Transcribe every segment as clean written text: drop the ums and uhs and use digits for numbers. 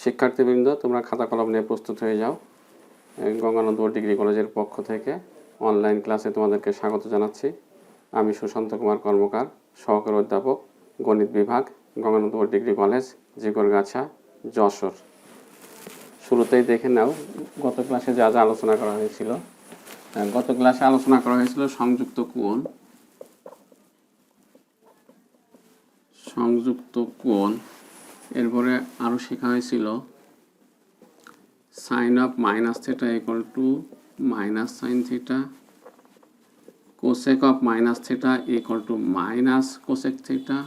শিক্ষার্থীবৃন্দ, তোমরা খাতা কলম নিয়ে প্রস্তুত হয়ে যাও। গঙ্গানন্দ ডিগ্রি কলেজের পক্ষ থেকে অনলাইন ক্লাসে তোমাদেরকে স্বাগত জানাচ্ছি। আমি সুশান্ত কুমার কর্মকার, সহকারী অধ্যাপক, গণিত বিভাগ, গঙ্গানন্দ ডিগ্রি কলেজ, জিকরগাছা, যশোর। শুরুতেই দেখে নাও গত ক্লাসে যা যা আলোচনা করা হয়েছিল। গত ক্লাসে আলোচনা করা হয়েছিল সংযুক্ত কোণ। এরপরে আরও শেখা হয়েছিল sine of minus theta equal to minus sine theta, cosec of minus theta equal to minus cosec theta,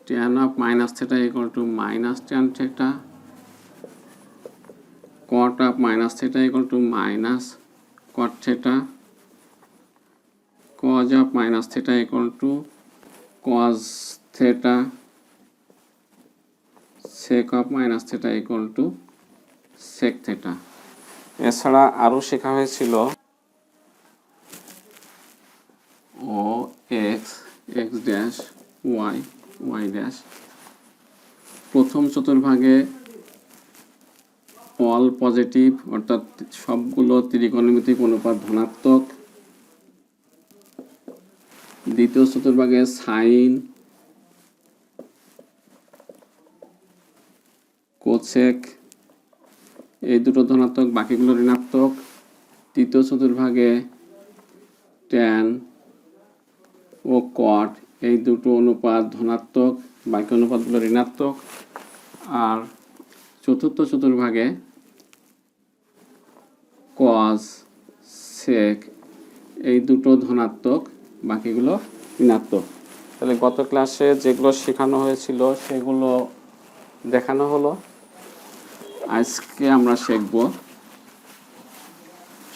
tan of minus theta equal to minus tan theta, cot of minus theta equal to minus cot theta, cos of minus theta equal to cos theta, sec of minus theta equal to sec theta. এছাড়া আরও শেখা হয়েছিল O X, X dash, Y, Y dash. প্রথম চতুর্ভাগে all positive, অর্থাৎ সবগুলো ত্রিকোণমিতিক অনুপাত ধনাত্মক। দ্বিতীয় চতুর্ভাগে সাইন, কোসেক এই দুটো ধনাত্মক, বাকিগুলো ঋণাত্মক। তৃতীয় চতুর্ভাগে ট্যান ও কট এই দুটো অনুপাত ধনাত্মক, বাকি অনুপাতগুলো ঋণাত্মক। আর চতুর্থ চতুর্ভাগে কজ, সেক এই দুটো ধনাত্মক, বাকিগুলো ঋণাত্মক। তাহলে গত ক্লাসে যেগুলো শেখানো হয়েছিল সেগুলো দেখানো হলো। আজকে আমরা শিখব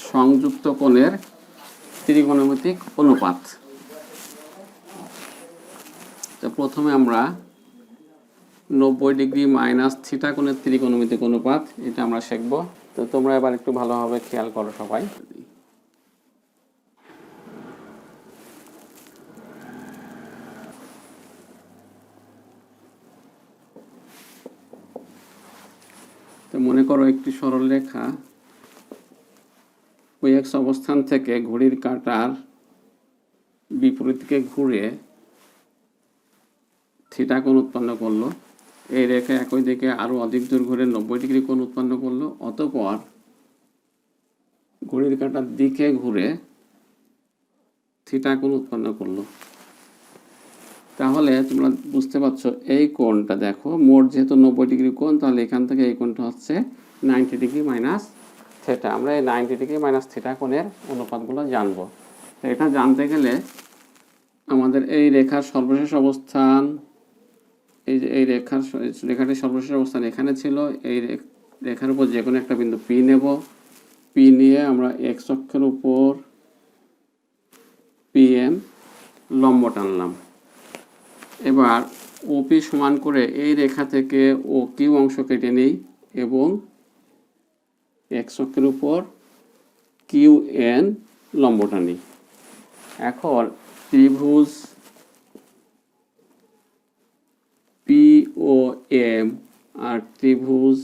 সংযুক্ত কোণের ত্রিকোণমিতিক অনুপাত। তো প্রথমে আমরা 90 ডিগ্রি মাইনাস থিটা কোণের ত্রিকোণমিতিক অনুপাত, এটা আমরা শিখব। তো তোমরা এবার একটু ভালোভাবে খেয়াল করো সবাই। তো মনে করো একটি সরলরেখা ওই এক্স অবস্থান থেকে ঘড়ির কাঁটার বিপরীতকে ঘুরে থিটা কোণ উৎপন্ন করলো। এই রেখা একই দিকে আরো অধিক দূর ঘুরে 90 ডিগ্রি কোণ উৎপন্ন করলো। অতঃপর ঘড়ির কাঁটার দিকে ঘুরে থিটা কোণ উৎপন্ন করলো। তাহলে তোমরা বুঝতে পারছো এই কোণটা দেখো, মোট যেহেতু 90 ডিগ্রি কোণ, তাহলে এখান থেকে এই কোণটা হচ্ছে 90 ডিগ্রি মাইনাস থিটা। আমরা এই 90 ডিগ্রি মাইনাস থিটা কোণের অনুপাতগুলো জানবো। এটা জানতে গেলে আমাদের এই রেখার সর্বশেষ অবস্থান, এই যে এই রেখাটির সর্বশেষ অবস্থান এখানে ছিল। এই রেখার উপর যে কোনো একটা বিন্দু পি নেব। পি নিয়ে আমরা এক্স অক্ষের উপর পি এম লম্ব টানলাম। এবার ওপি সমান করে এই রেখা থেকে ও কিউ অংশ কেটে নেই এবং এক্স অক্ষের উপর কিউ এন লম্ব টানি। এখন ত্রিভুজ পি ও এম আর ত্রিভুজ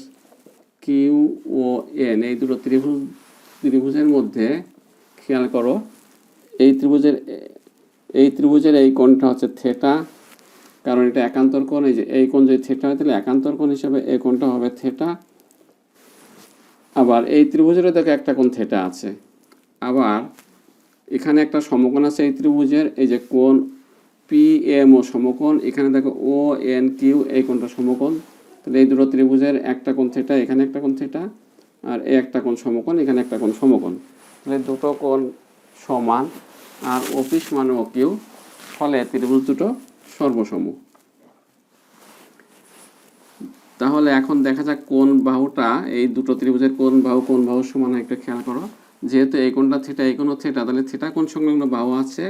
কিউ ও এন এই দুটো ত্রিভুজের মধ্যে খেয়াল করো, এই ত্রিভুজের এই কোণটা হচ্ছে থিটা, কারণ এটা একান্তর কোণ। এই যে এই কোণ যদি থিটা হয় তাহলে একান্তর কোণ হিসাবে এই কোণটা হবে থিটা। আবার এই ত্রিভুজেরও দেখো একটা কোণ থিটা আছে। আবার এখানে একটা সমকোণ আছে এই ত্রিভুজের, এই যে কোণ পি এম ও সমকোণ। এখানে দেখো ও এন কিউ এই কোণটা সমকোণ। তাহলে এই দুটো ত্রিভুজের একটা কোণ থিটা, এখানে একটা কোণ থিটা, আর এই একটা কোণ সমকোণ, এখানে একটা কোণ সমকোণ। তাহলে দুটো কোণ সমান আর ওপি সমান ও কিউ, ফলে ত্রিভুজ দুটো সর্বসম। তাহলে এখন দেখা যাক কোন বাহুটা, এই দুটো ত্রিভুজের কোন বাহু সমান হয় একটু খেয়াল করো। যেহেতু এই কোণটা থিটা, এই কোণও থিটা, তাহলে থিটা কোণ সংলগ্ন বাহু আছে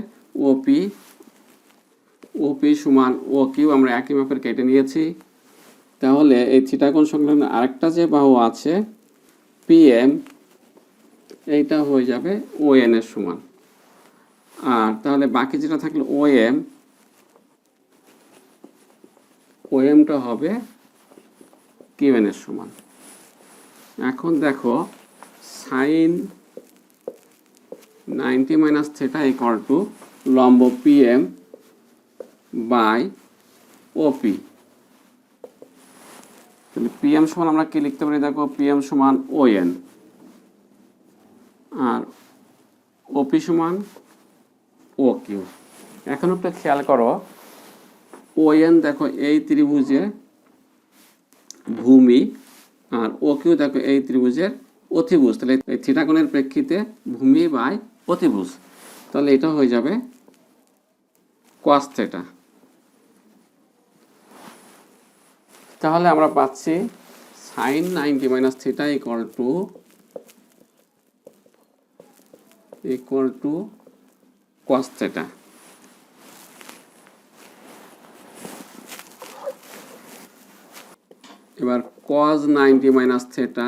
ওপি, ওপি সমান ও কিউ আমরা একই মাপের কেটে নিয়েছি। তাহলে এই থিটা কোণ সংলগ্ন আরেকটা যে বাহু আছে পি এম, এইটা হয়ে যাবে ও এন এর সমান। আর তাহলে বাকি যেটা থাকলো ও এমটা হবে কিউএন এর সমান। এখন দেখো sine 90 minus theta equal to লম্ব পিএম বাই ওপি। তাহলে পিএম সমান আমরা কি লিখতে পারি, দেখো পিএম সমান ওএন আর ওপি সমান ও কিউ। এখন একটু খেয়াল করো, ওএন দেখো এই ত্রিভুজের ভূমি আর ও কিউ দেখো এই ত্রিভুজের অতিভুজ। তাহলে এই থিটা কোণের প্রেক্ষিতে ভূমি বাই অতিভুজ, তাহলে এটা হয়ে যাবে কস থিটা। তাহলে আমরা পাচ্ছি sine 90 minus theta equal to cos theta. এবার কজ 90 মাইনাস থিটা,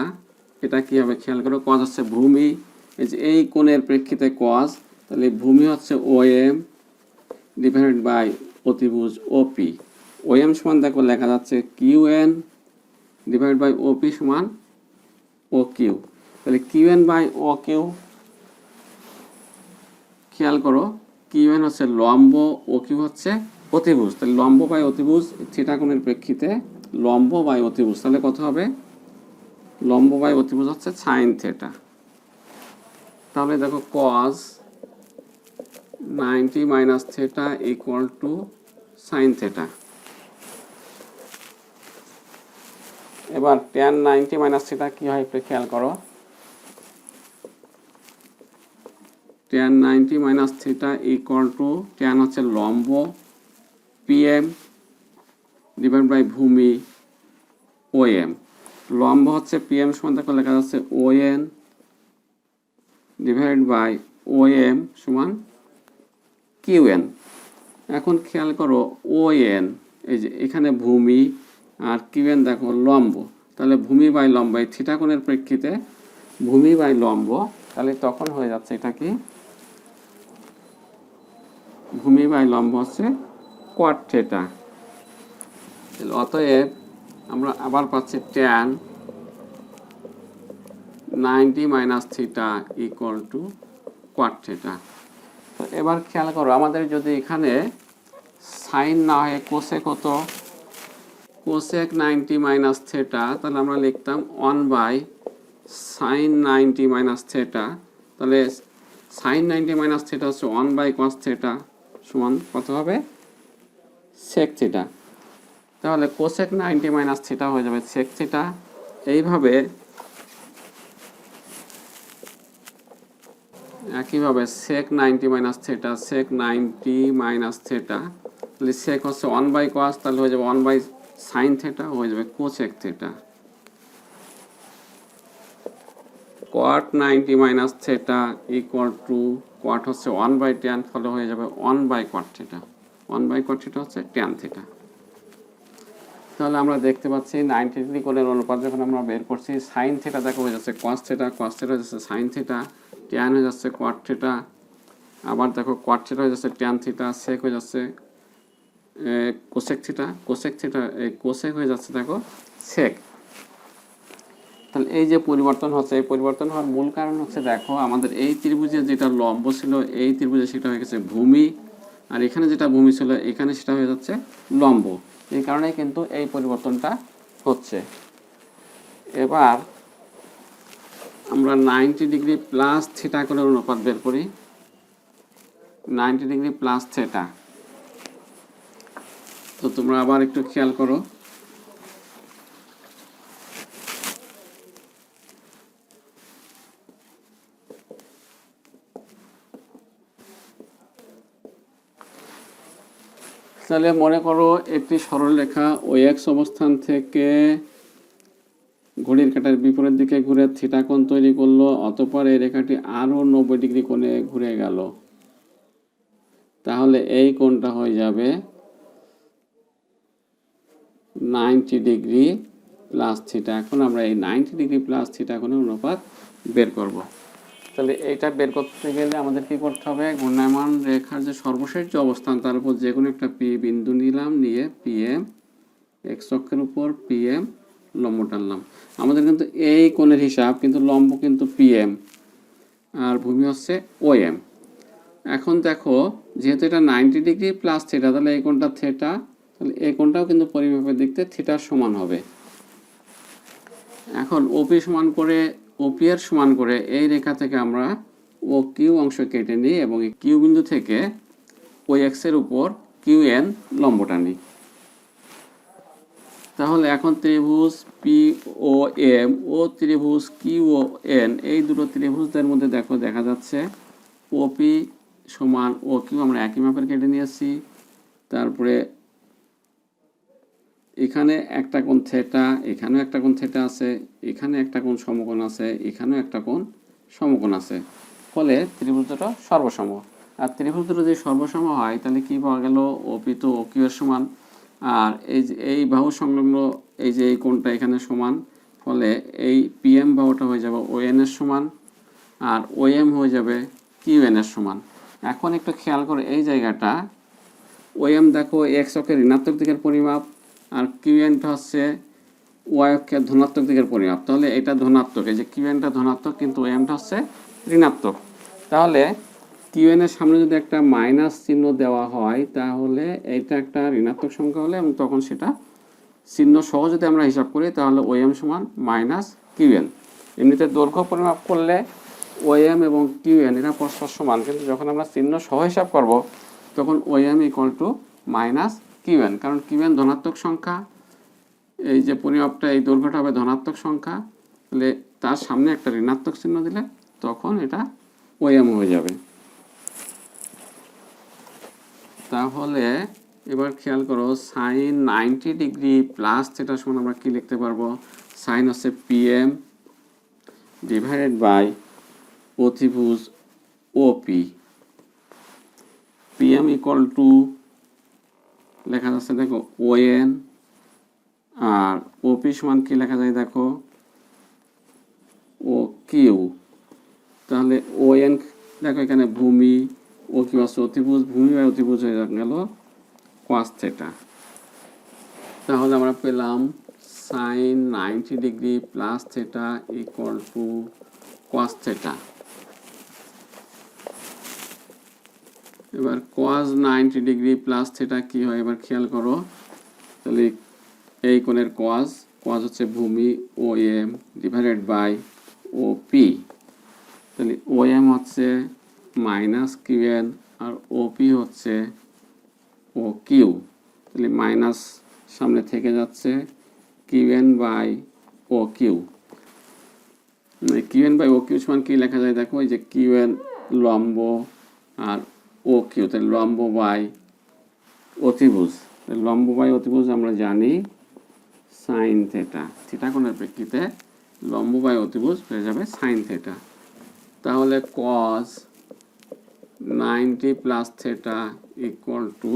এটা কি হবে খেয়াল করো, কজ হচ্ছে ভূমি, এই যে এই কোণের প্রেক্ষিতে কজ, তাহলে ভূমি হচ্ছে ওএম ডিভাইডেড বাই অতিভুজ ওপি। ওএম সমান দেখো লেখা যাচ্ছে কিউএন ডিভাইড বাই ওপি সমান ও কিউ। তাহলে কিউএন বাই ও কিউ, খেয়াল করো কিউএন হচ্ছে লম্ব, ও কিউ হচ্ছে অতিভুজ। তাহলে লম্ব বাই অতিভুজ থিটা কোণের প্রেক্ষিতে লম্ব বাই অতিভুজ, তাহলে কত হবে, লম্ব বাই অতিভুজ হচ্ছে সাইন থিটা। তাহলে দেখো cos 90 minus theta equal to sine theta. এবার tan 90 মাইনাস থিটা কি হয় একটু খেয়াল করো, tan 90 minus theta equal to, tan হচ্ছে লম্ব পিএম ডিভাইড বাই ভূমি ওএম। লম্ব হচ্ছে পিএম সমান দেখো লেখা যাচ্ছে ওএন ডিভাইড বাই ওএম সমান কিউএন। এখন খেয়াল করো ওএন, এই যে এখানে ভূমি আর কিউএন দেখো লম্ব, তাহলে ভূমি বাই লম্ব এই থিটা কোণের প্রেক্ষিতে ভূমি বাই লম্ব, তাহলে তখন হয়ে যাচ্ছে এটা কি, ভূমি বাই লম্ব হচ্ছে কোয়াড থিটা। অতএব আমরা আবার পাচ্ছি tan 90 minus theta equal two quad theta. তো এবার খেয়াল করো, আমাদের যদি এখানে সাইন না হয় কোসেক হতো, কোসেক 90 মাইনাস থিটা, তাহলে আমরা লিখতাম 1 বাই সাইন 90 মাইনাস থিটা। তাহলে সাইন 90 মাইনাস থিটা হচ্ছে 1 বাই কস থিটা সমান কত হবে, সেক থিটা। তাহলে কোসেক 90 মাইনাস থিটা হয়ে যাবে সেক থিটা। এইভাবে একইভাবে সেক 90 মাইনাস থিটা, সেক 90 মাইনাস থিটা, তাহলে সেক হচ্ছে 1 বাই কস, তাহলে হয়ে যাবে 1 বাই সাইন থিটা, হয়ে যাবে cosec theta. Cot 90 minus theta equal to, cot হচ্ছে 1 বাই ট্যান, ফলে হয়ে যাবে 1 by cot theta. 1 by cot theta হচ্ছে ট্যান থিটা। তাহলে আমরা দেখতে পাচ্ছি 90 ডিগ্রি কোণের অনুপাত যখন আমরা বের করছি, সাইন থিটা দেখো হয়ে যাচ্ছে কস থিটা, কস থিটা হয়ে যাচ্ছে সাইন থিটা, ট্যান হয়ে যাচ্ছে কোয়াট থিটা, আবার দেখো কোয়াট থিটা হয়ে যাচ্ছে ট্যান থিটা, সেক হয়ে যাচ্ছে কোসেক থিটা, কোসেক থিটা এই কোসেক হয়ে যাচ্ছে দেখো সেক। তাহলে এই যে পরিবর্তন হচ্ছে, এই পরিবর্তন হওয়ার মূল কারণ হচ্ছে দেখো আমাদের এই ত্রিভুজে যেটা লম্ব ছিল এই ত্রিভুজে সেটা হয়ে গেছে ভূমি, আর এখানে যেটা ভূমি ছিল এখানে সেটা হয়ে যাচ্ছে লম্ব। এই কারণেই কিন্তু এই পরিবর্তনটা হচ্ছে। এবার আমরা 90 ডিগ্রি প্লাস থিটা কোণের অনুপাত বের করি। 90 ডিগ্রি প্লাস থিটা, তো তোমরা আবার একটু খেয়াল করো, তাহলে মনে করো একটি সরলরেখা ওই এক্স অবস্থান থেকে ঘড়ির কাঁটার বিপরীত দিকে ঘুরে থিটা কোণ তৈরি করলো, অতঃপর এই রেখাটি আরও 90 ডিগ্রি কোণে ঘুরে গেল, তাহলে এই কোণটা হয়ে যাবে 90 ডিগ্রি প্লাস থিটা। এখন আমরা এই 90 ডিগ্রি প্লাস থিটা কোণের অনুপাত বের করব। তাহলে এইটা বের করতে গেলে আমাদের কি করতে হবে, ঘূর্ণায়মান রেখার যে সর্বশেষ যে অবস্থান তার উপর যে কোনো একটা পি বিন্দু নিলাম, নিয়ে পিএম এক্স অক্ষের উপর পিএম লম্ব টানলাম। আমাদের কিন্তু এই কোণের হিসাব, কিন্তু লম্ব কিন্তু পিএম আর ভূমি হচ্ছে ওএম। এখন দেখো যেহেতু এটা 90 ডিগ্রি প্লাস থিটা, তাহলে এই কোণটা থিটা, তাহলে এই কোণটাও কিন্তু পরিমাপের দিক থেকে থিটার সমান হবে। এখন ওপি সমান করে, ওপি এর সমান করে এই রেখা থেকে আমরা ও কিউ অংশ কেটে নিই এবং এই কিউ বিন্দু থেকে ওই এক্সের উপর কিউ এন লম্ব টানি। তাহলে এখন ত্রিভুজ পি ও এম ও ত্রিভুজ কিউ ও এন, এই দুটো ত্রিভুজদের মধ্যে দেখো দেখা যাচ্ছে ওপি সমান ও কিউ আমরা একই মাপের কেটে নিয়েছি। তারপরে এখানে একটা কোণ থিটা, এখানেও একটা কোণ থিটা আছে, এখানে একটা কোণ সমকোণ আছে, এখানেও একটা কোণ সমকোণ আছে, ফলে ত্রিভুজ দুটো সর্বসম। আর ত্রিভুজ দুটো যদি সর্বসম হয় তাহলে কি পাওয়া গেল, ওপি তো ও কিউ এর সমান, আর এই যে এই বাহু সংলগ্ন এই যে এই কোণটা এখানে সমান, ফলে এই পিএম বাহুটা হয়ে যাবে ও এন এর সমান, আর ও এম হয়ে যাবে কিউ এন এর সমান। এখন একটু খেয়াল করে এই জায়গাটা, ও এম দেখো এক্স অক্ষের ঋণাত্মক দিকের পরিমাপ, আর কিউ এনটা হচ্ছে ওয়াই অক্ষের ধনাত্মক দিকের পরিমাপ। তাহলে এটা ধনাত্মক, এই যে কিউ এনটা ধনাত্মক, কিন্তু ও এমটা হচ্ছে ঋণাত্মক। তাহলে কিউ এন এর সামনে যদি একটা মাইনাস চিহ্ন দেওয়া হয় তাহলে এটা একটা ঋণাত্মক সংখ্যা হলে, এবং তখন সেটা চিহ্ন সহ যদি আমরা হিসাব করি তাহলে ও এম সমান মাইনাস কিউ এন। এমনিতে দৈর্ঘ্য পরিমাপ করলে ও এম এবং কিউ এন এরা পরস্পর সমান, কিন্তু যখন আমরা চিহ্ন সহ হিসাব করব তখন O M equal to minus Q N, কারণ কিউ এন ধনাত্মক সংখ্যা, এই যে পরিমাপটা এই দৈর্ঘ্যটা হবে ধনাত্মক সংখ্যা, তাহলে তার সামনে একটা ঋণাত্মক চিহ্ন দিলে তখন এটা ও এম হয়ে যাবে। তাহলে এবার খেয়াল করো সাইন 90 ডিগ্রি প্লাস থিটা সমান আমরা কি লিখতে পারবো, সাইন হচ্ছে পিএম ডিভাইডেড বাই অতিভুজ ওপি। পিএম ইকুয়াল টু লেখা যাচ্ছে দেখো ও এন, আর ওপি সমান কি লেখা যায় দেখো ও কিউ। তাহলে ও এন দেখো এখানে ভূমি, ও কিউ আছে অতিভুজ, ভূমি বাই অতিভুজ হয়ে গেল কস থিটা। তাহলে আমরা পেলাম sine 90 degree plus theta equal to cos theta. এবার কস 90 ডিগ্রি প্লাস থিটা কি হয় এবার খেয়াল করো, তাহলে এই কোণের কস, কস হচ্ছে ভূমি O M divided by O P, তাহলে ও এম হচ্ছে মাইনাস কিউ এন আর ও পি হচ্ছে ও কিউ, তাহলে মাইনাস সামনে থেকে যাচ্ছে Q N by O Q. Q N by O Q সমান কি লেখা যায় দেখো, এই যে কিউ এন লম্ব আর ও কিউ, তাহলে লম্ব বাই অতিভুজ, লম্ব বাই অতিভুজ আমরা জানি সাইন থিটা, থিটা কোণের প্রেক্ষিতে লম্ব বাই অতিভুজ হয়ে যাবে সাইন থিটা। তাহলে কস 90 plus theta equal to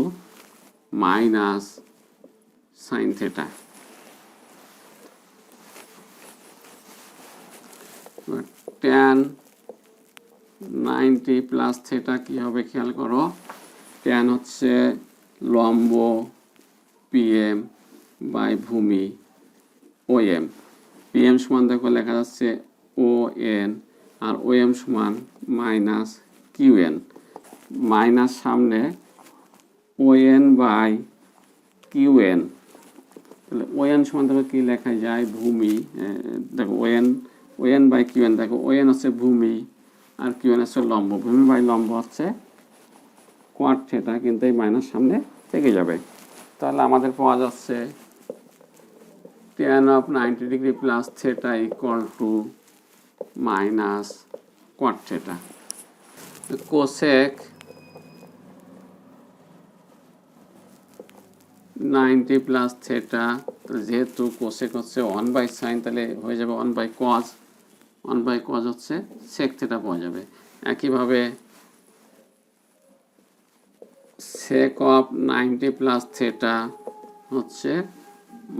minus sine theta. Tan 90 plus theta কি হবে খেয়াল করো, ট্যান হচ্ছে লম্ব পিএম বাই ভূমি ও এম। পিএম সমান দেখো লেখা যাচ্ছে ও এন, আর ও এম সমান মাইনাস কিউ এন, মাইনাস সামনে O N by Q N, তাহলে ও এন সমান দেখো কি লেখা যায় ভূমি, দেখো O N by Q N, দেখো ও এন হচ্ছে ভূমি আর কিউ এন হচ্ছে লম্ব, ভূমি বাই লম্ব হচ্ছে কোয়াড থিটা, কিন্তু এই মাইনাস সামনে থেকে যাবে। তাহলে আমাদের পাওয়া যাচ্ছে tan of 90 degree plus theta equal to minus cot theta. Cosec 90 plus theta, যেহেতু কোসেক হচ্ছে 1 বাই সাইন, তাহলে হয়ে যাবে 1 বাই কজ, 1 বাই কজ হচ্ছে সেক থিটা পাওয়া যাবে। একইভাবে সেক অফ 90 প্লাস থিটা হচ্ছে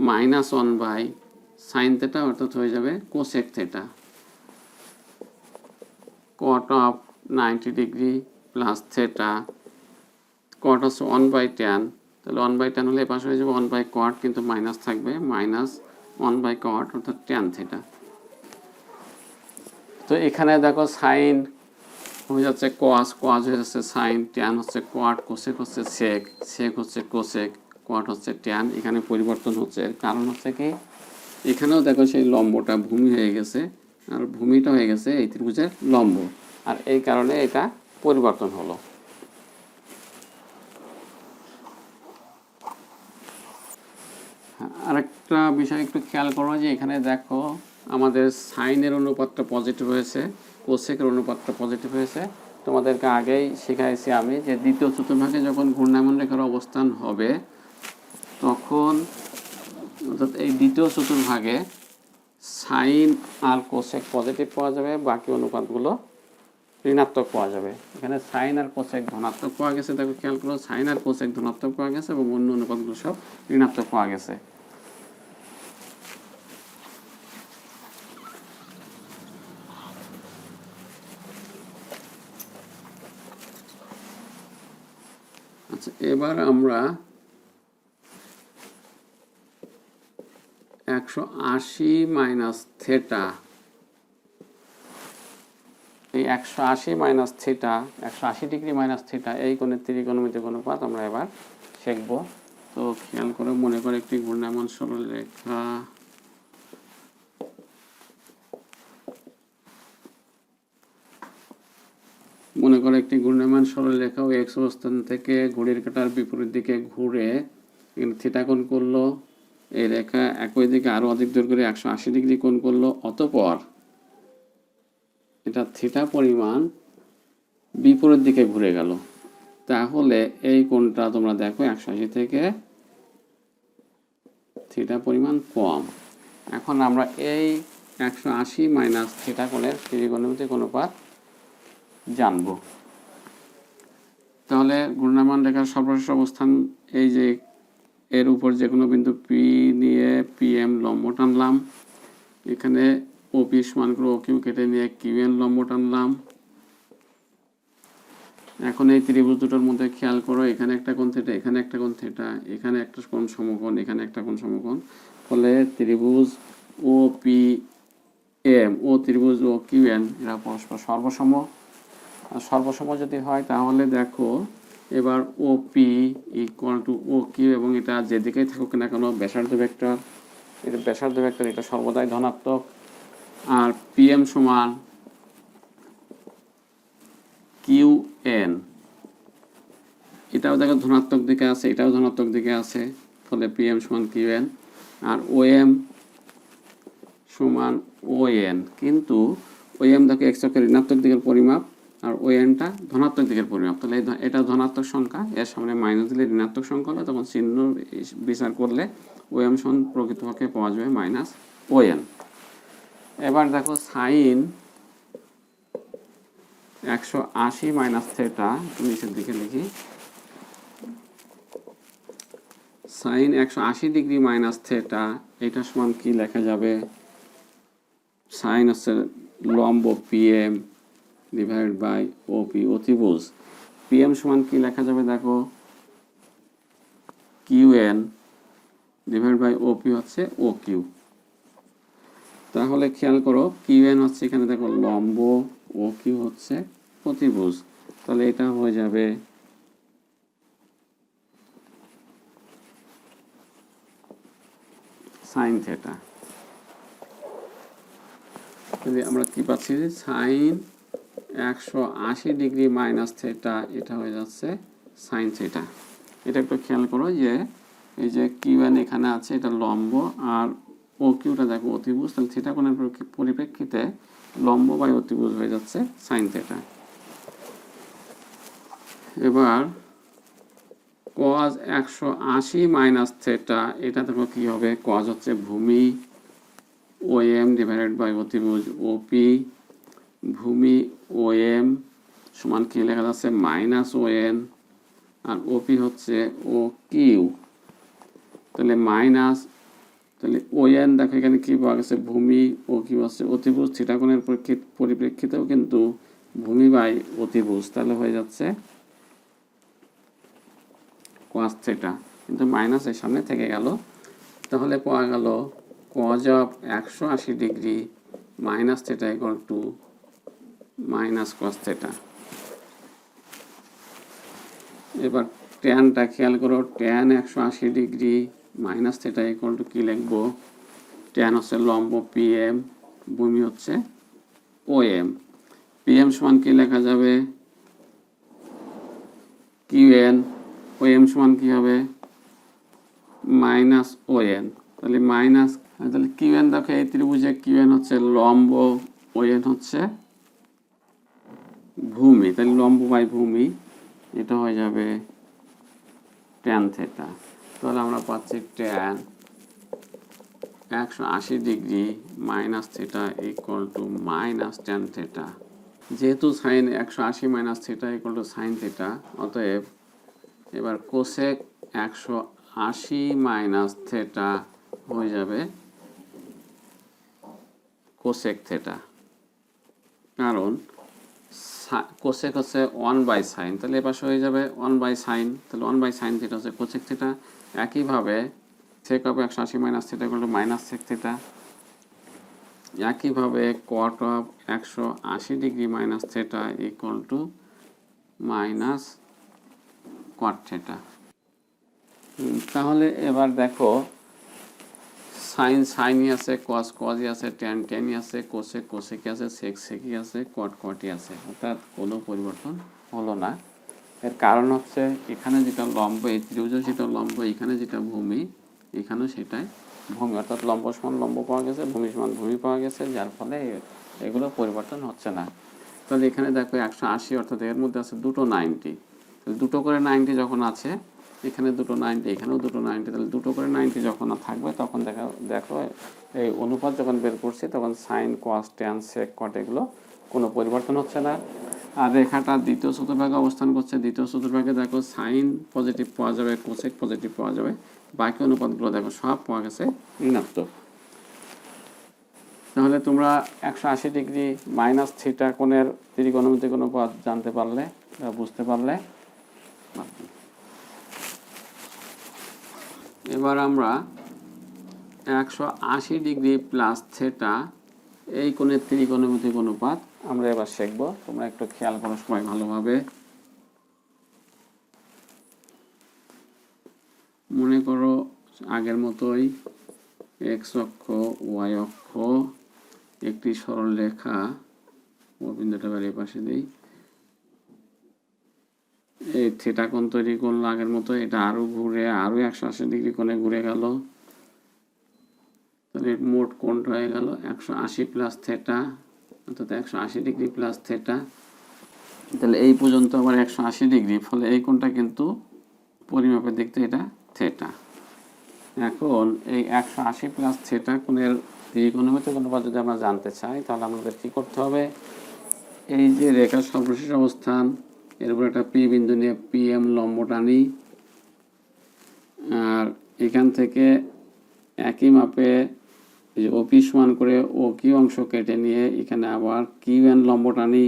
মাইনাস 1 বাই সাইন থিটা, অর্থাৎ হয়ে যাবে cosec theta. Cot of 90 degree plus theta, cot হচ্ছে 1 বাই ট্যান, তাহলে 1 বাই ট্যান হলে পাশে হয়ে যাবে 1 বাই কট, কিন্তু মাইনাস থাকবে, মাইনাস 1/cot অর্থাৎ tan থিটা। তো এখানে দেখো সাইন হয়ে যাচ্ছে cos, cos হয়ে যাচ্ছে সাইন, tan হচ্ছে cot, cosec হচ্ছে sec, sec হচ্ছে cosec, cot হচ্ছে tan। এখানে পরিবর্তন হচ্ছে, কারণ হচ্ছে কি এখানেও দেখো সেই লম্বটা ভূমি হয়ে গেছে, আর ভূমিটা হয়ে গেছে এই ত্রিভুজের লম্ব, আর এই কারণে এটা পরিবর্তন হলো। আরেকটা বিষয় একটু খেয়াল করো যে এখানে দেখো আমাদের সাইনের অনুপাতটা পজিটিভ হয়েছে, কোসেকের অনুপাতটা পজিটিভ হয়েছে। তোমাদেরকে আগেই শেখাইছি আমি যে দ্বিতীয় চতুর্ভাগে যখন ঘূর্ণায়মান রেখার অবস্থান হবে তখন অর্থাৎ এই দ্বিতীয় চতুর্ভাগে সাইন আর কোসেক পজিটিভ পাওয়া যাবে, বাকি অনুপাতগুলো ঋণাত্মক পাওয়া যাবে। এখানে সাইন আর কোসেক ধনাত্মক পাওয়া গেছে, দেখো খেয়াল করো সাইন আর কোসেক ধনাত্মক পাওয়া গেছে এবং অন্য অনুপাতগুলো সব ঋণাত্মক পাওয়া গেছে। আচ্ছা, এবার আমরা 180 মাইনাস থেটা, এই 180 minus theta, 180 degree minus theta, এই কোণের ত্রিকোণমিতিক অনুপাত আমরা এবার শিখব। তো খেয়াল করে মনে করে একটি ঘূর্ণায়মান সরলরেখা, মনে করে একটি ঘূর্ণায়মান সরলরেখা ও এক্স অবস্থান থেকে ঘড়ির কাঁটার বিপরীত দিকে ঘুরে থিটা কোণ করলো, এই রেখা একই দিকে আরো অধিক দৈর্ঘ্যে 180 ডিগ্রি কোণ করলো, অতঃপর এটা থিটা পরিমাণ বিপরীত দিকে ঘুরে গেল। তাহলে এই কোণটা তোমরা দেখো 180 থেকে থিটা পরিমাণ কম। এখন আমরা এই 180 মাইনাস থিটা কোণের ত্রিকোণমিতিক অনুপাত জানব। তাহলে ঘূর্ণায়মান রেখার সর্বশেষ অবস্থান এই যে এর উপর যে কোনো বিন্দু পি নিয়ে পিএম লম্ব টানলাম, এখানে ওপি সমান করে ওকিউ কেটে নিয়ে কিউএন লম্ব টানলাম। এখন এই ত্রিভুজ দুটোর মধ্যে খেয়াল করো এখানে একটা কোণ থিটা, এখানে একটা কোণ থিটা, এখানে একটা কোণ সমকোণ, এখানে একটা কোণ সমকোণ, ফলে ত্রিভুজ ও পি এম ও ত্রিভুজ ও কিউ এন এরা পরস্পর সর্বসম। সর্বসম যদি হয় তাহলে দেখো এবার O P equal to O Q, এবং এটা যেদিকেই থাকুক না কেন ব্যাসার্ধ ভেক্টর, এটা ব্যাসার্ধ ভেক্টর এটা সর্বদাই ধনাত্মক। আর পিএম সমান কিউ এন, এটাও দেখো ধনাত্মক দিকে আছে, এটাও ধনাত্মক দিকে আছে, ফলে পিএম সমান কিউ এন। আর ও এম সমান ও এন, কিন্তু ও এম দেখো এক্স অক্ষের ঋণাত্মক দিকের পরিমাপ আর ও এনটা ধনাত্মক দিকের পরিমাপ, তাহলে এটা ধনাত্মক সংখ্যা, এর সামনে মাইনাস দিলে ঋণাত্মক সংখ্যা হলে তখন চিহ্ন বিচার করলে ও এম সমান প্রকৃতপক্ষে পাওয়া যাবে মাইনাস ও এন। এবার দেখো সাইন 180 মাইনাস থেটা, নিচের দিকে লিখি, সাইন 180 ডিগ্রি মাইনাস থেটা, এটা সমান কি লেখা যাবে, সাইন হচ্ছে লম্ব পিএম ডিভাইড বাই ওপি অতিভুজ, পিএম সমান কি লেখা যাবে দেখো কিউএন ডিভাইড বাই ওপি হচ্ছে ও কিউ। তাহলে খেয়াল করো কিউএন হচ্ছে এখানে দেখো লম্ব, ও কিউ হচ্ছে অতিভুজ, তাহলে এটা হয়ে যাবে সাইন থেটা। যদি আমরা কি পাচ্ছি সাইন 180 ডিগ্রি মাইনাস থেটা, এটা হয়ে যাচ্ছে সাইন থেটা। এটা একটু খেয়াল করো যে এই যে কিউএন এখানে আছে এটা লম্ব আর ও কিউটা দেখো অতিভুজ, তাহলে থিটা কোণের পরিপ্রেক্ষিতে লম্ব বাই অতিভুজ হয়ে যাচ্ছে সাইন থেটা। এবার কজ 180 মাইনাস থেটা, এটা দেখো কি হবে, কজ হচ্ছে ভূমি ও এম ডিভাইডেড বাই অতিভুজ ওপি, ভূমি ও এম সমান কি লেখা যাচ্ছে মাইনাস ও এন, আর ওপি হচ্ছে ও কিউ, তাহলে মাইনাস, তাহলে ও এন দেখো এখানে কি পাওয়া গেছে ভূমি, ও কিউ হচ্ছে অতিভুজ, থিটা কোণের পরিপ্রেক্ষিতেও কিন্তু ভূমি বাই অতিভুজ, তাহলে হয়ে যাচ্ছে কস থেটা, কিন্তু মাইনাস এর সামনে থেকে গেল, তাহলে পাওয়া গেল cos of 180 degree minus theta equal to minus cos theta. এবার ট্যানটা খেয়াল করো, tan 180 degree minus theta equal to কী লিখবো? ট্যান হচ্ছে লম্ব পিএম, ভূমি হচ্ছে ওএম। পিএম সমান কি লেখা যাবে? কিউএন। ওএম সমান কি হবে? মাইনাস ওএন। তাহলে মাইনাস, তাহলে কিউএন দেখো এই ত্রিভুজে কিউএন হচ্ছে লম্ব, ওএন হচ্ছে ভূমি, তাহলে লম্ব বাই ভূমি, এটা হয়ে যাবে ট্যান থেটা। তাহলে আমরা পাচ্ছি tan 180 degree minus theta equal to minus tan theta. যেহেতু sine 180 minus theta equal to sine theta, অতএব এবার কোসেক 180 মাইনাস থেটা হয়ে যাবে কোসেক থেটা, কারণ কোসেক হচ্ছে 1 বাই সাইন, তাহলে এ পাশে হয়ে যাবে 1 বাই সাইন, তাহলে 1 বাই সাইন থেটা হচ্ছে কোসেক থেটা। একইভাবে sec of 180 minus theta equal to minus sec theta. একইভাবে cot of 180 degree minus theta equal to minus cot theta. তাহলে এবার দেখো সাইন সাইনই আছে, কস কসই আছে, ট্যান ট্যানই আছে, কোসেক কোসেকই আছে, সেক সেকই আছে, কট কটই আছে, অর্থাৎ কোনো পরিবর্তন হলো না। এর কারণ হচ্ছে এখানে যেটা লম্ব, এই ত্রিভুজে যেটা লম্ব, এখানে যেটা ভূমি, এখানেও সেটাই ভূমি, অর্থাৎ লম্ব সমান লম্ব পাওয়া গেছে, ভূমি সমান ভূমি পাওয়া গেছে, যার ফলে এগুলো পরিবর্তন হচ্ছে না। তাহলে এখানে দেখো 180, অর্থাৎ এর মধ্যে আছে দুটো 90, তাহলে দুটো করে 90 যখন আছে, এখানে দুটো 90, এখানেও দুটো 90, তাহলে দুটো করে 90 যখন থাকবে তখন দেখো এই অনুপাত যখন বের করছি তখন সাইন কস ট্যান সেক কট এগুলো কোনো পরিবর্তন হচ্ছে না। আর রেখাটা দ্বিতীয় চতুর্ভাগে অবস্থান করছে, দ্বিতীয় চতুর্ভাগে দেখো সাইন পজিটিভ পাওয়া যাবে, কোসেক পজিটিভ পাওয়া যাবে, বাকি অনুপাতগুলো দেখো সব পাওয়া গেছে ঋণাত্মক। তাহলে তোমরা 180 ডিগ্রি মাইনাস থিটা কোণের ত্রিকোণমিতিক অনুপাত জানতে পারলে বা বুঝতে পারলে। এবার আমরা 180 ডিগ্রি প্লাস থেটা এই কোণের ত্রিকোণমিতিক অনুপাত আমরা এবার শিখব। তোমরা একটু খেয়াল করো সবাই ভালোভাবে। মনে করো আগের মতোই এক্স অক্ষ, ওয়াই অক্ষ, একটি সরল রেখা, ও বিন্দুটা এই পাশে দিই, এই থিটা কোণ তৈরি করলো আগের মতো, এটা আরো ঘুরে আরো 180 ডিগ্রি কোণে ঘুরে গেল, তাহলে মোট কোণটা হয়ে গেল 180 প্লাস থেটা, অর্থাৎ 180 ডিগ্রি প্লাস থেটা। তাহলে এই পর্যন্ত আবার 180 ডিগ্রি, ফলে এই কোণটা কিন্তু পরিমাপের দিক থেকে এটা থেটা। এখন এই 180 প্লাস থেটা কোণের ত্রিকোণমিতিক অনুপাত যদি আমরা জানতে চাই, তাহলে আমাদের কি করতে হবে? এই যে রেখার সর্বশেষ অবস্থান, এর উপর একটা পি বিন্দু নিয়ে পিএম লম্ব টানি, আর এখান থেকে একই মাপে এই যে ওপি সমান করে ও কিউ অংশ কেটে নিয়ে এখানে আবার কিউএন লম্ব টানি।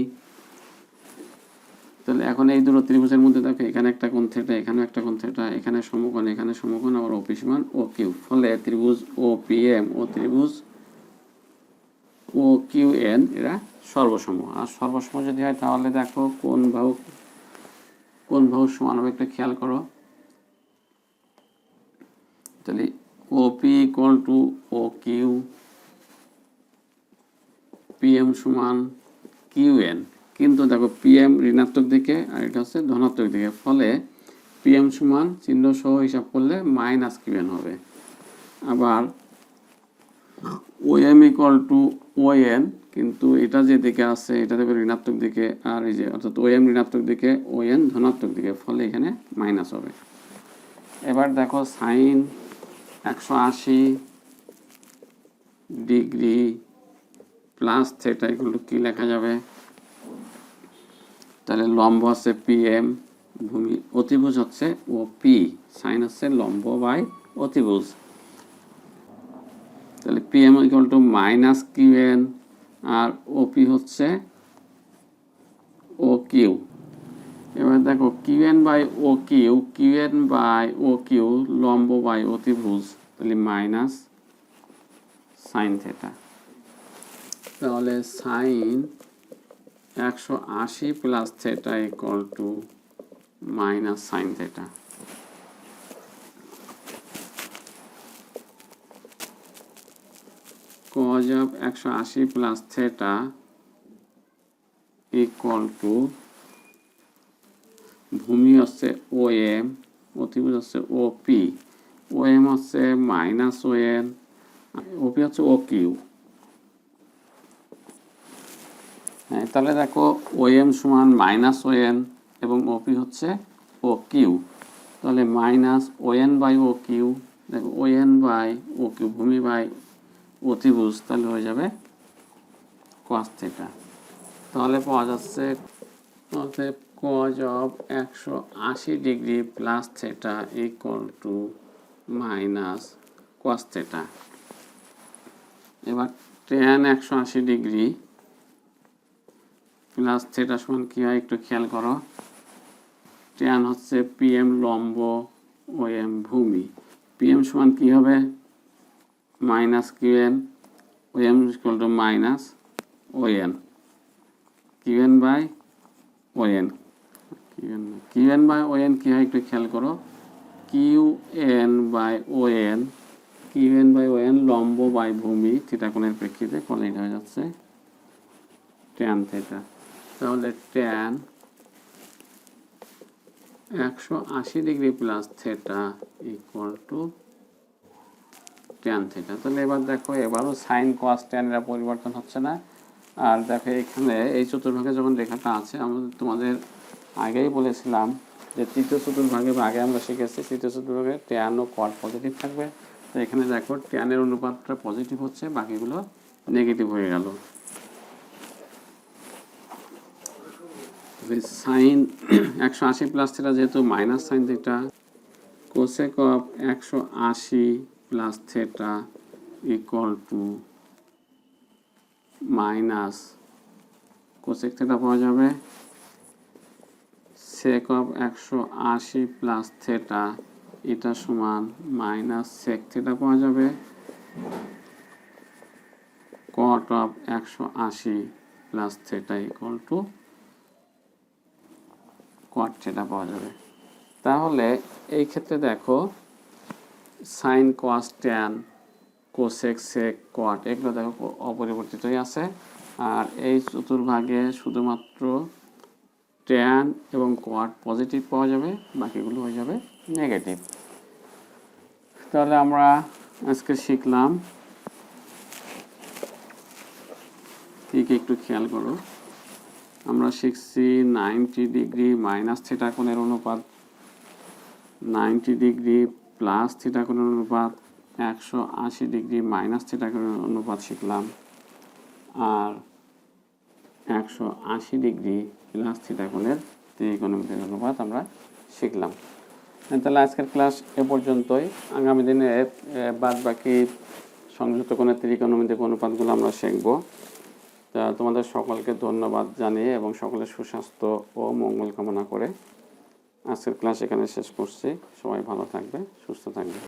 তাহলে এখন এই দুটো ত্রিভুজের মধ্যে দেখো এখানে একটা কোণ থেটা, এখানে একটা কোণ থেটা, এখানে সমকোণ, এখানে সমকোণ, আবার ওপি সমান ও কিউ, ফলে ত্রিভুজ ও পিএম ও ত্রিভুজ ও কিউ এন এরা সর্বসম। আর সর্বসম যদি হয় তাহলে দেখো কোন বাহু সমান হবে, একটা খেয়াল করো। তাহলে OP equal to O Q, PM সমান কিউএন, কিন্তু দেখো পিএম ঋণাত্মক দিকে আর এটা হচ্ছে ধনাত্মক দিকে, ফলে পিএম সমান চিহ্ন সহ হিসাব করলে মাইনাস কিউএন হবে। আবার ওএম ইকুয়াল টু ওএন, কিন্তু এটা যে দিকে আছে এটা দেখো ঋণাত্মক দিকে, আর এই যে অর্থাৎ ওএম ঋণাত্মক দিকে, ওএন ধনাত্মক দিকে, ফলে এখানে মাইনাস হবে। এবার দেখো sine 180 degree plus theta equal to কি লেখা যাবে? তাহলে লম্ব হচ্ছে পিএম, ভূমি অতিভুজ হচ্ছে ও পি, সাইন হচ্ছে লম্ব বাই অতিভুজ, তাহলে PM equal to minus QN, আর ওপি হচ্ছে ও কিউ। এবার দেখো QN by O Q, QN by O Q লম্ব বাই অতিভুজ, তাহলে মাইনাস সাইন থেটা। তাহলে sine 180 plus theta equal to minus sine theta. cos of 180 plus theta equal to ভূমি হচ্ছে ও এম, অতিভুজ হচ্ছে ও পি, ও এম হচ্ছে minus O N, O P হচ্ছে ও কিউ। হ্যাঁ, তাহলে দেখো ও এম সমান মাইনাস ও এন এবং ও পি হচ্ছে ও কিউ। তাহলে minus O N by O Q, দেখো O N by O Q ভূমি বাই অতিভুজ, তাহলে হয়ে যাবে cos থেটা। তাহলে পাওয়া যাচ্ছে অতএব cos of 180 degree plus theta equal to minus cos theta. এবার tan 180 ডিগ্রি প্লাস থেটা সমান কী হয় একটু খেয়াল করো। tan হচ্ছে পিএম লম্ব ও এম ভূমি, পিএম সমান কী হবে minus QN, O M equal to minus O N, QN by O N. QN by O N কী হয় একটু খেয়াল করো, QN by O N, QN by O N লম্ব বাই ভূমি থিটা কোণের প্রেক্ষিতে, ফলে এটা হয়ে যাচ্ছে ট্যান থিটা। তাহলে tan 180 degree plus theta equal to tan theta. তাহলে এবার দেখো এবারও সাইন কস ট্যানেরা পরিবর্তন হচ্ছে না। আর দেখো এখানে এই চতুর্ভাগে যখন রেখাটা আছে, আমাদের তোমাদের আগেই বলেছিলাম যে তৃতীয় চতুর্ভাগে বা আগে আমরা শিখেছি তৃতীয় চতুর্ভাগে ট্যান ও কট পজিটিভ থাকবে। তো এখানে দেখো ট্যানের অনুপাতটা পজিটিভ হচ্ছে, বাকিগুলো নেগেটিভ হয়ে গেল। সাইন 180 প্লাস থিটা যেহেতু minus sine theta, cosec of 180 plus theta equal to minus cosec theta পাওয়া যাবে, সেক অফ 180 প্লাস থিটা এটা সমান মাইনাস সেক থিটা পাওয়া যাবে, cot of 180 plus theta equal to cot theta পাওয়া যাবে। তাহলে এই ক্ষেত্রে দেখো sine cos tan cosec sec cot এগুলো দেখো অপরিবর্তিতই আছে। আর এই চতুর্ভাগে শুধুমাত্র ট্যান এবং কট পজিটিভ পাওয়া যাবে, বাকিগুলো হয়ে যাবে নেগেটিভ। তাহলে আমরা আজকে শিখলাম ঠিক একটু খেয়াল করো। আমরা শিখছি 90 ডিগ্রি মাইনাস থিটা কোণের অনুপাত, 90 ডিগ্রি প্লাস থিটা কোণের অনুপাত, 180 ডিগ্রি মাইনাস থিটা কোণের অনুপাত শিখলাম, আর 180 ডিগ্রি প্লাস থিটা কোণের ত্রিকোণমিতির অনুপাত আমরা শিখলাম। তাহলে আজকের ক্লাস এ পর্যন্তই। আগামী দিনে বাদ বাকি সংযুক্ত কোণের ত্রিকোণমিতিক অনুপাতগুলো আমরা শিখব। তা তোমাদের সকলকে ধন্যবাদ জানিয়ে এবং সকলের সুস্বাস্থ্য ও মঙ্গল কামনা করে আজকের ক্লাস এখানে শেষ করছি। সবাই ভালো থাকবে, সুস্থ থাকবে।